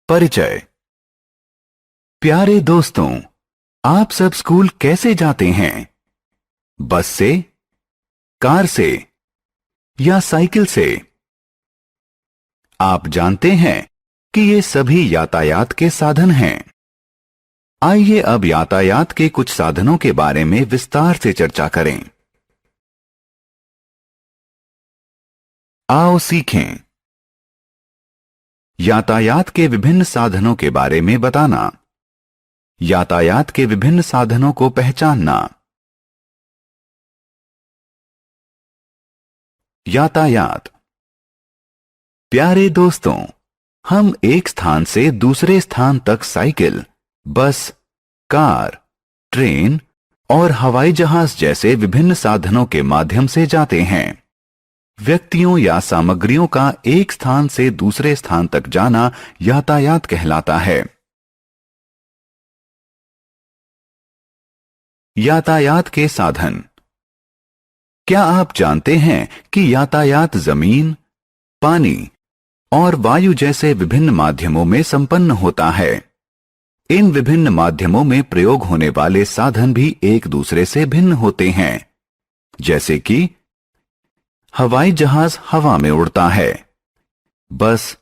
परिचय। प्यारे दोस्तों, आप सब स्कूल कैसे जाते हैं? बस से, कार से या साइकिल से? आप जानते हैं कि ये सभी यातायात के साधन हैं। आइए अब यातायात के कुछ साधनों के बारे में विस्तार से चर्चा करें। आओ सीखें। यातायात के विभिन्न साधनों के बारे में बताना। यातायात के विभिन्न साधनों को पहचानना। यातायात। प्यारे दोस्तों, हम एक स्थान से दूसरे स्थान तक साइकिल, बस, कार, ट्रेन और हवाई जहाज जैसे विभिन्न साधनों के माध्यम से जाते हैं। व्यक्तियों या सामग्रियों का एक स्थान से दूसरे स्थान तक जाना यातायात कहलाता है। यातायात के साधन। क्या आप जानते हैं कि यातायात जमीन, पानी और वायु जैसे विभिन्न माध्यमों में संपन्न होता है? इन विभिन्न माध्यमों में प्रयोग होने वाले साधन भी एक दूसरे से भिन्न होते हैं, जैसे कि हवाई जहाज हवा में उड़ता है, बस,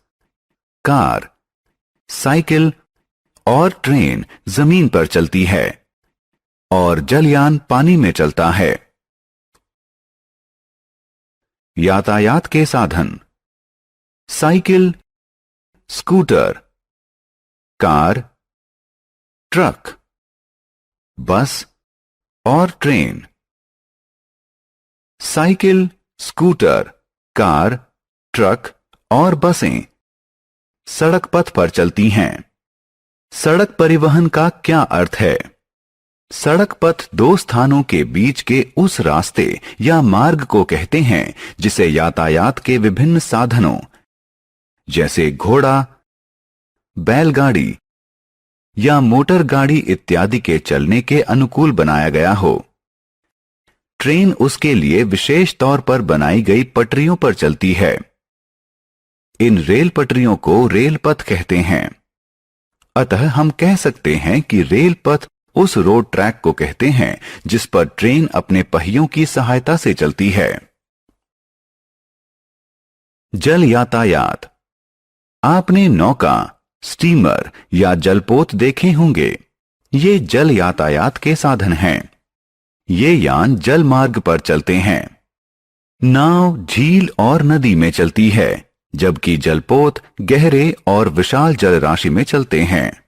कार, साइकिल और ट्रेन जमीन पर चलती है और जलयान पानी में चलता है। यातायात के साधन। साइकिल, स्कूटर, कार, ट्रक, बस और train. Cycle, scooter, car, truck और बसें सड़क पथ पर चलती हैं। सड़क परिवहन का क्या अर्थ है? सड़क पथ दो स्थानों के बीच के उस रास्ते या मार्ग को कहते हैं जिसे यातायात के विभिन्न साधनों जैसे घोड़ा, बैलगाड़ी या मोटर गाड़ी इत्यादि के चलने के अनुकूल बनाया गया हो। ट्रेन उसके लिए विशेष तौर पर बनाई गई पटरियों पर चलती है। इन रेल पटरियों को रेल पथ कहते हैं। अतः हम कह सकते हैं कि रेल पथ उस रोड ट्रैक को कहते हैं जिस पर ट्रेन अपने पहियों की सहायता से चलती है। जल यातायात। आपने नौका, स्टीमर या जलपोत देखे होंगे। ये जल यातायात के साधन हैं। ये यान जल मार्ग पर चलते हैं। नाव झील और नदी में चलती है, जबकि जलपोत गहरे और विशाल जल राशि में चलते हैं।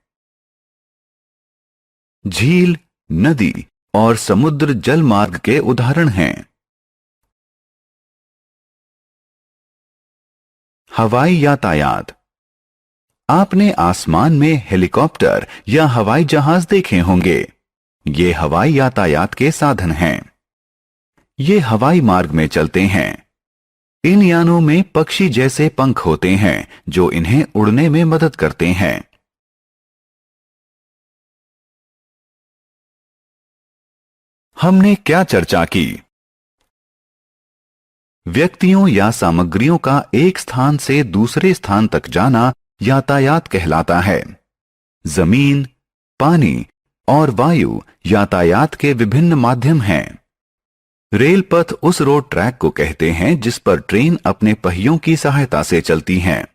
झील, नदी और समुद्र जल मार्ग के उदाहरण हैं। हवाई यातायात। आपने आसमान में हेलीकॉप्टर या हवाई जहाज देखे होंगे। ये हवाई यातायात के साधन हैं। ये हवाई मार्ग में चलते हैं। इन यानों में पक्षी जैसे पंख होते हैं जो इन्हें उड़ने में मदद करते हैं। हमने क्या चर्चा की? व्यक्तियों या सामग्रियों का एक स्थान से दूसरे स्थान तक जाना यातायात कहलाता है। जमीन, पानी और वायु यातायात के विभिन्न माध्यम हैं। रेल पथ उस रोड ट्रैक को कहते हैं जिस पर ट्रेन अपने पहियों की सहायता से चलती हैं।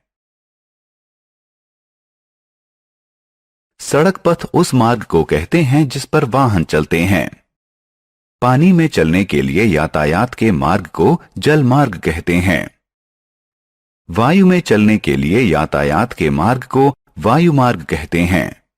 सड़क पथ उस मार्ग को कहते हैं जिस पर वाहन चलते हैं। पानी में चलने के लिए यातायात के मार्ग को जल मार्ग कहते हैं। वायु में चलने के लिए यातायात के मार्ग को वायु मार्ग कहते हैं।